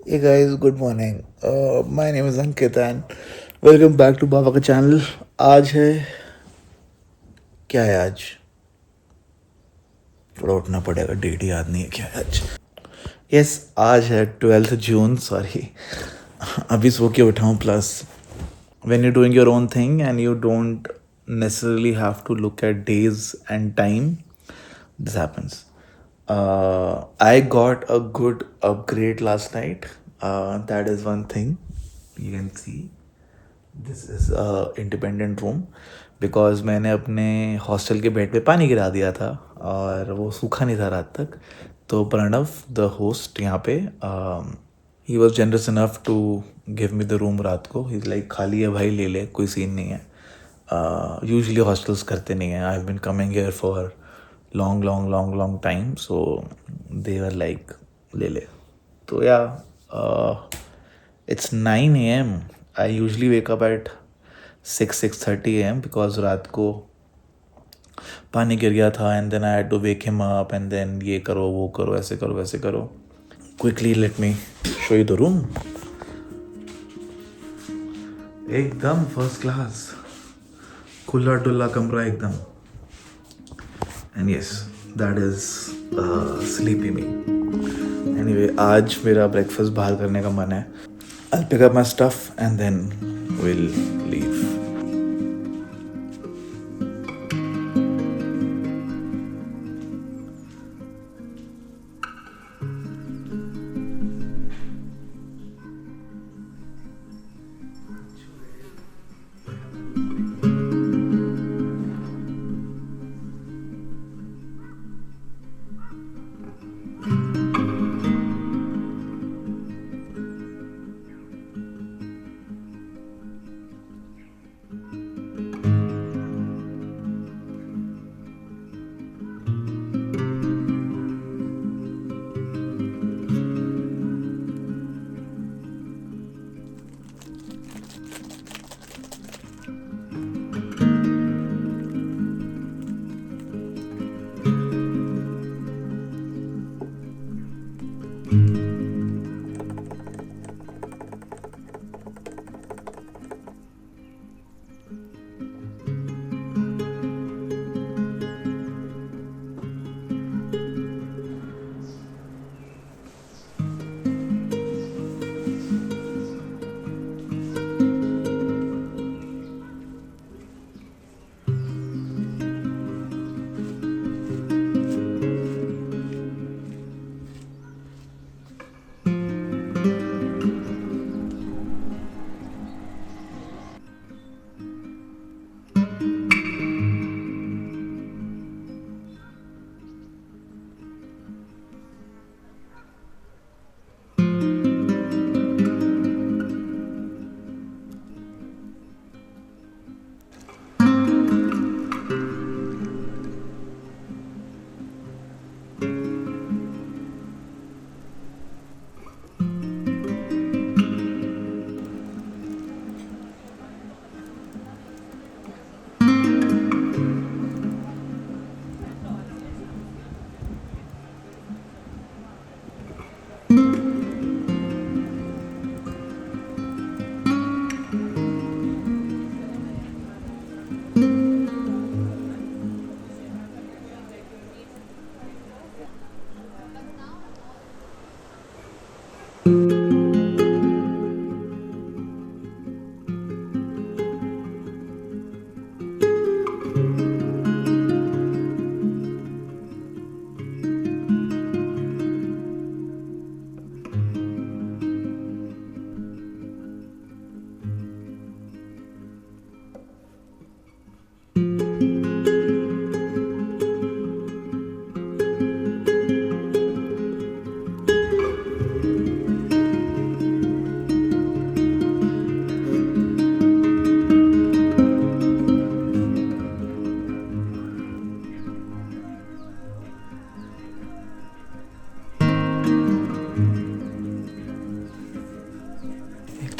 Hey guys, good morning. My name is Ankit and welcome back to बाबा का channel. आज है क्या है आज? थोड़ा उठना पड़ेगा, डेट याद नहीं है क्या है आज. यस, आज है 12th जून. सॉरी, अभी सो के उठा हूँ. Plus when you're doing your own thing and you don't necessarily have to look at days and time, this happens. I got a good upgrade last night. That is one thing. You can see this is independent room because मैंने अपने hostel के bed पे पानी गिरा दिया था और वो सूखा नहीं था रात तक. तो प्रणव द होस्ट यहाँ पे he was generous enough to give me the room रात को. ही लाइक खाली है भाई, ले ले, कोई सीन नहीं है. यूजली हॉस्टल्स करते नहीं हैं. I have been coming here for long time, so they were like ले ले. तो या it's 9 a.m. I usually wake up at 6:30 a.m. because रात को पानी गिर गया था and then I had to wake him up and then ये करो वो करो ऐसे करो वैसे करो. Quickly let me show you the room. एकदम फर्स्ट क्लास, खुला डुल्ला कमरा एकदम. And yes, that is sleepy me. Anyway, आज मेरा ब्रेकफास्ट बाहर करने का मन है. I'll pick up my stuff and then we'll leave.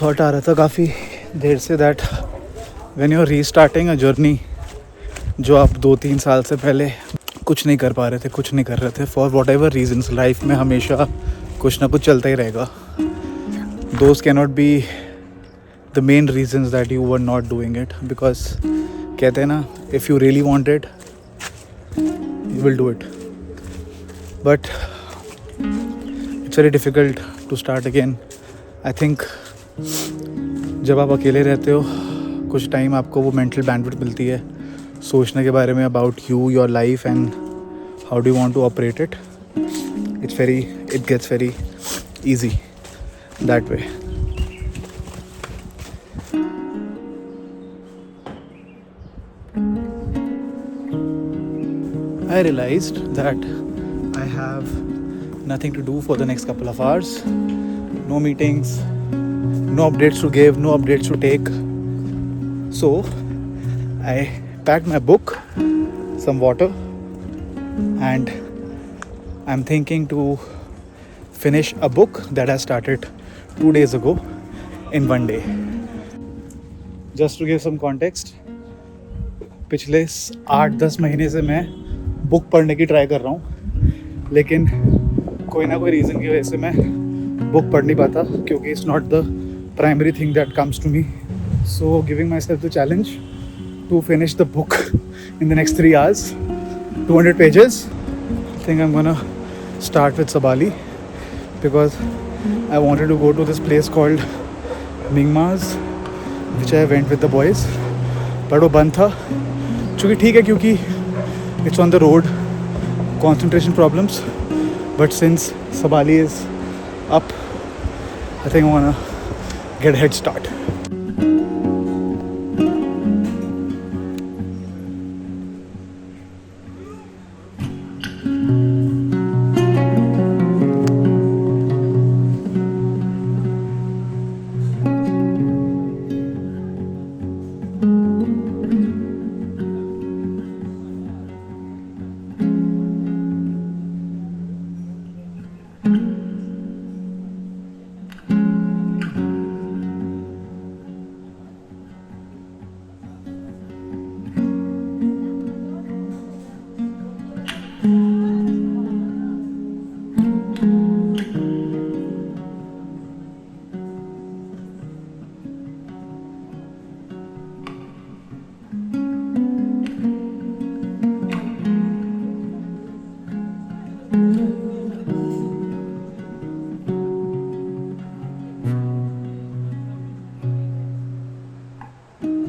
Thought आ रहा था काफ़ी देर से that when you are restarting a journey जो आप 2-3 साल से पहले कुछ नहीं कर पा रहे थे, कुछ नहीं कर रहे थे for whatever reasons. Life में हमेशा कुछ ना कुछ चलता ही रहेगा. those cannot be the main reasons that you were not doing it, because कहते हैं ना, if you really want it you will do it, but it's very difficult to start again. I think जब आप अकेले रहते हो कुछ time आपको वो मेंटल बैंडविड्थ मिलती है सोचने के बारे में about you, your life and how do you want to operate it. It gets very easy that way. I realized that I have nothing to do for the next couple of hours. No meetings, no updates to give, no updates to take. So I packed my book, some water, and I'm thinking to finish a book that I started 2 days ago in one day. Just to give some context, पिछले 8-10 महीने से मैं book पढ़ने की try कर रहा हूँ, लेकिन कोई ना कोई रीज़न की वजह से मैं बुक पढ़ नहीं पाता, क्योंकि it's not the primary thing that comes to me. So giving myself the challenge to finish the book in the next 3 hours, 200 pages. I think I'm gonna start with Sabali because I wanted to go to this place called Mingma's, which I went with the boys, but वो बंद था. चूँकि ठीक है, क्योंकि it's on the road, concentration problems, but since Sabali is up, I think I wanna get a head start.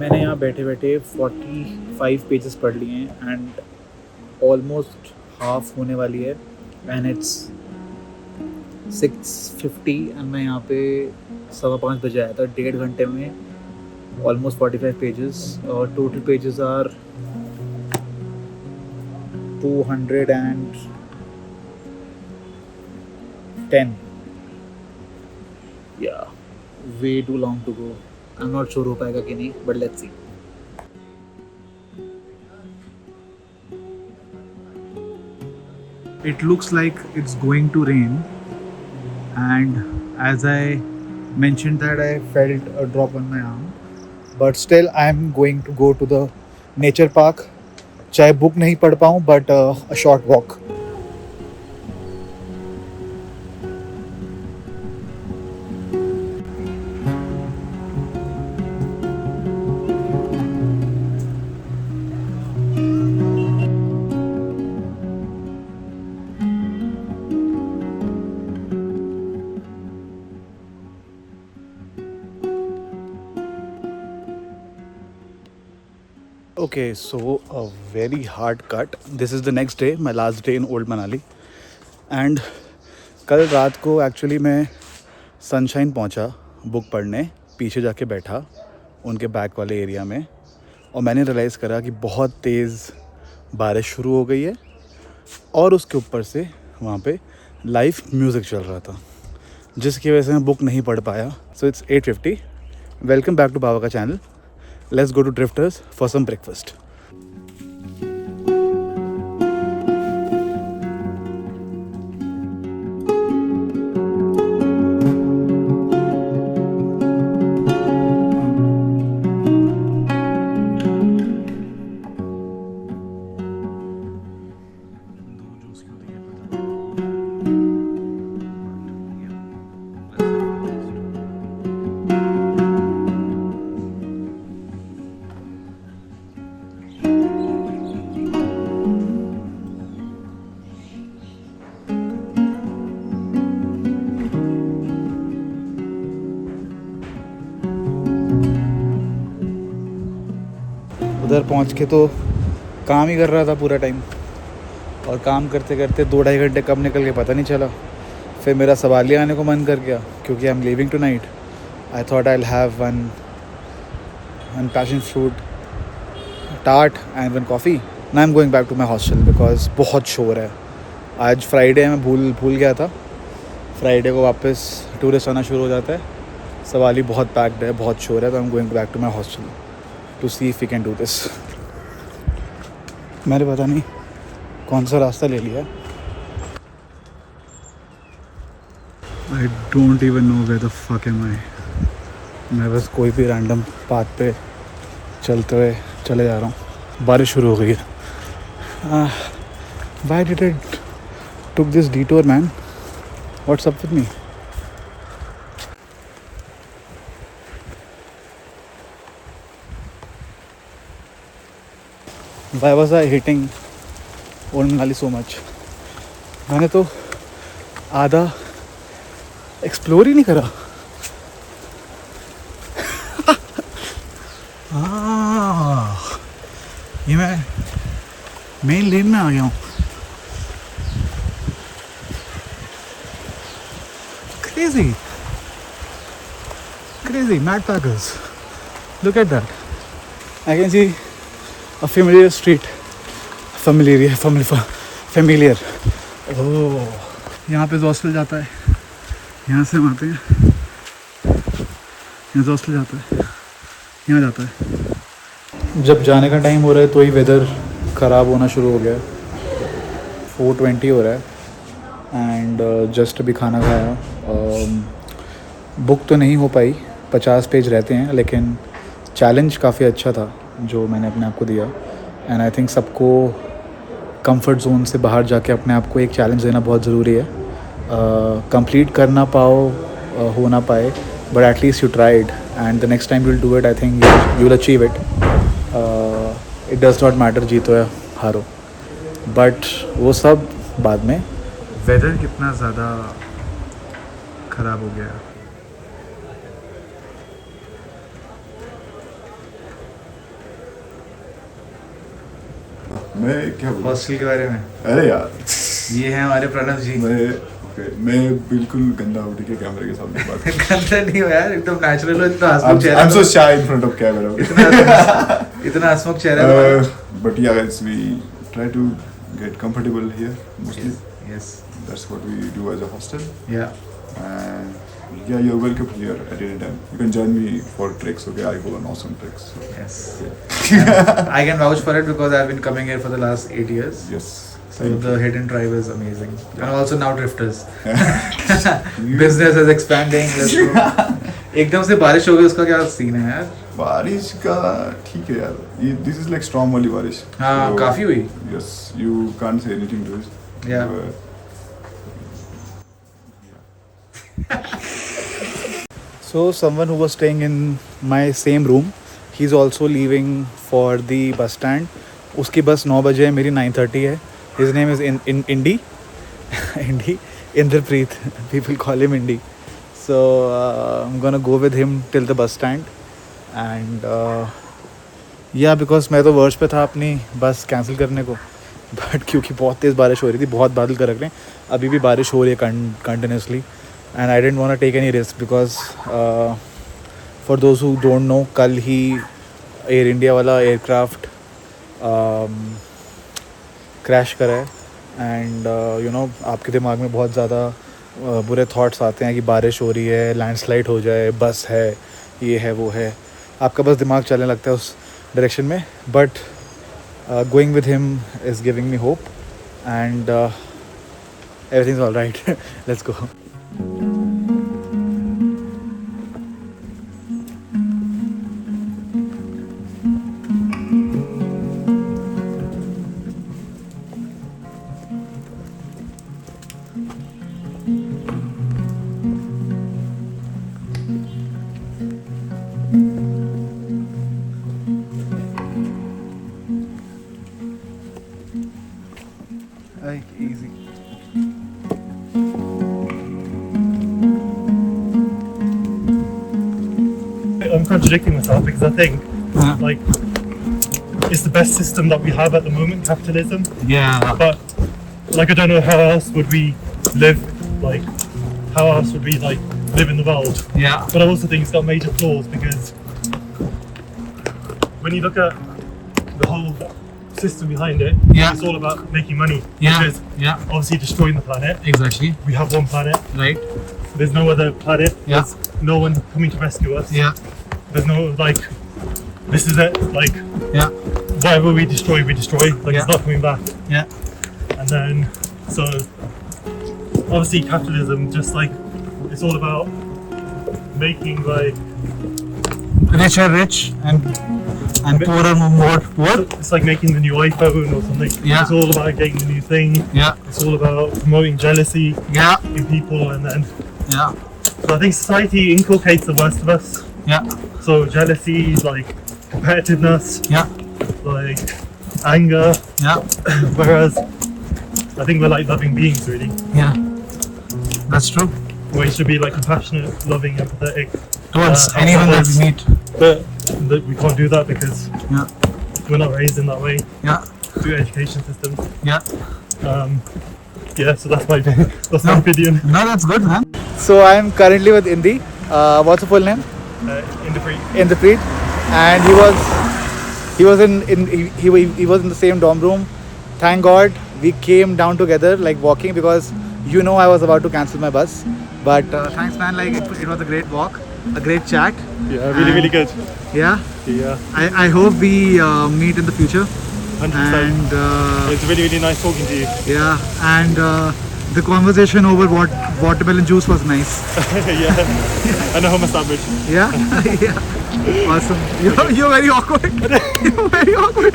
मैंने यहाँ बैठे बैठे 45 पेजेस पढ़ लिए हैं एंड ऑलमोस्ट हाफ होने वाली है एंड इट्स 6:50 एंड मैं यहाँ पे 5:15 बजे आया था. 1.5 घंटे में ऑलमोस्ट 45 पेजेस और total pages are 210. Yeah, way too long to go. I'm not sure हो पाएगा कि नहीं, but let's see. It looks like it's going to rain, and as I mentioned that I felt a drop on my arm, but still I'm going to go to the nature park. चाहे book नहीं पढ़ पाऊँ, but a short walk. Okay, so a very hard cut. This is the next day, my last day in Old Manali. And कल रात को actually मैं sunshine पहुंचा book पढ़ने, पीछे जाके बैठा उनके बैक वाले एरिया में, और मैंने रियलाइज़ करा कि बहुत तेज़ बारिश शुरू हो गई है और उसके ऊपर से वहाँ पे लाइव म्यूज़िक चल रहा था, जिसकी वजह से मैं बुक नहीं पढ़ पाया. So it's 8:50. Welcome back to बाबा का channel. Let's go to Drifters for some breakfast. उधर पहुंच के तो काम ही कर रहा था पूरा टाइम, और काम करते करते 2-2.5 घंटे कब निकल के पता नहीं चला. फिर मेरा सवालिया आने को मन कर गया क्योंकि I am leaving tonight. I thought I will have one passion fruit tart and one coffee. Now I am going back to my hostel because बहुत शोर है. आज फ्राइडे है, मैं भूल गया था. फ्राइडे को वापस टूरिस्ट आना शुरू हो जाता है. सवाली बहुत पैक्ड है, बहुत शोर है, तो I am going back to my hostel to see if we can do this. मैंने पता नहीं कौन सा रास्ता ले लिया. I don't even know where the fuck am I. मैं बस कोई भी रैंडम पाथ पे चलते हुए चले जा रहा हूँ. बारिश शुरू हो गई है. Why did I took this detour, man? What's up with me? Why was I hating Old Manali so much? मैंने तो आधा एक्सप्लोर ही नहीं करा. ये मैं मेन लेन में आ गया हूँ. Crazy mad packers. Look at that. I can see a familiar street. Familiar. Oh, यहाँ पे हॉस्टल जाता है. यहाँ से हम आते हैं. यहाँ से हॉस्टल जाता है. यहाँ जाता है. जब जाने का टाइम हो रहा है तो ही वेदर ख़राब होना शुरू हो गया. 4:20 हो रहा है एंड जस्ट अभी खाना खाया. बुक तो नहीं हो पाई, 50 पेज रहते हैं, लेकिन चैलेंज काफ़ी अच्छा था जो मैंने अपने आप को दिया. एंड आई थिंक सबको कंफर्ट जोन से बाहर जाके अपने आप को एक चैलेंज देना बहुत ज़रूरी है. कंप्लीट कर ना पाओ, हो ना पाए, but at least you tried and the next time you will do it. I think you will achieve it. It does not matter जीतो या हारो, बट वो सब बाद में. वेदर कितना ज़्यादा ख़राब हो गया. मैं क्या बोलूं? हॉस्टल के बारे में. अरे यार, ये है हमारे प्रणव जी. मैं बिल्कुल गंदा उठ के कैमरे के सामने बात कर. गंदा नहीं हो यार, एकदम नेचुरल हो. इतना हंसमुख चेहरा. I'm so shy in front of camera. इतना हंसमुख चेहरा. But yeah, guys, we try to get comfortable here mostly. Yes. That's what we do as a hostel. Yeah. And yeah, you're welcome here at any time. You can join me for treks. Okay, I go on awesome treks. So, Yes. yeah. I can vouch for it because I've been coming here for the last 8 years. Yes. So the hidden tribe is amazing. And also now drifters. Business is expanding. Let's go. एकदम से बारिश हो गई, उसका क्या scene है यार? बारिश का ठीक है यार. This is like storm वाली बारिश. हाँ, काफी हुई. Yes, you can't say anything to it. Yeah. So someone who was staying in my same room, he's also leaving for the bus stand. उसकी बस 9 बजे है, मेरी 9:30 है. His name is Indy. Indy. Inderpreet. People call him Indy. So I'm gonna go with him till the bus stand. And yeah, because मैं तो वर्ष पे था अपनी बस कैंसिल करने को. बट क्योंकि बहुत तेज़ बारिश हो रही थी, बहुत बादल कर रखे हैं, अभी भी बारिश हो रही है continuously. And I don't want to take any risk because for those who don't know, कल ही एयर इंडिया वाला एयरक्राफ्ट क्रैश करा है. एंड यू नो, आपके दिमाग में बहुत ज़्यादा बुरे थॉट्स आते हैं कि बारिश हो रही है, लैंडस्लाइड हो जाए, बस है, ये है, वो है. आपका बस दिमाग चलने लगता है उस डायरेक्शन में. But going with him is giving me hope, and everything's all right. Let's go. Easy. I'm contradicting myself because I think, like, it's the best system that we have at the moment, capitalism. Yeah. But like, I don't know how else would we live. Like, how else would we like live in the world? Yeah. But I also think it's got major flaws because when you look at the whole system behind it, Yeah. it's all about making money. Yeah. Which is Yeah. obviously destroying the planet. Exactly. We have one planet. Right. There's no other planet. Yeah. There's no one coming to rescue us. Yeah. There's no like, this is it. Like, Yeah. whatever we destroy, we destroy. Like, Yeah. it's not coming back. Yeah. And then, so obviously capitalism, just like, it's all about making like, Rich are rich and poor are more poor. it's like making the new iPhone or something. Yeah. It's all about getting the new thing. Yeah. It's all about promoting jealousy Yeah. in people, and then, Yeah. so I think society inculcates the worst of us. Yeah. So jealousy, like competitiveness, Yeah. like anger, Yeah. whereas I think we're like loving beings really. Yeah. That's true. We should be like compassionate, loving, empathetic. Towards Help anyone that others. we meet. But we can't do that because Yeah. we're not raised in that way Yeah. through education systems. Yeah. Yeah, so that's my opinion. No, that's good, man. So I'm currently with Indi. What's the full name? In the free. Inderpreet, and he was in the same dorm room. Thank God we came down together, like walking, because I was about to cancel my bus. But thanks, man. Like it was a great walk, a great chat. Yeah, really good. Yeah. Yeah, I hope we meet in the future. 100%. And It's really nice talking to you. yeah, and the conversation over watermelon juice was nice. Yeah, and a hummus sandwich. Yeah, yeah. Awesome. You're very awkward. You're very awkward.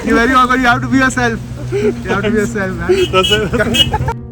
You're very awkward. You have to be yourself. You have to be yourself, man. That's it.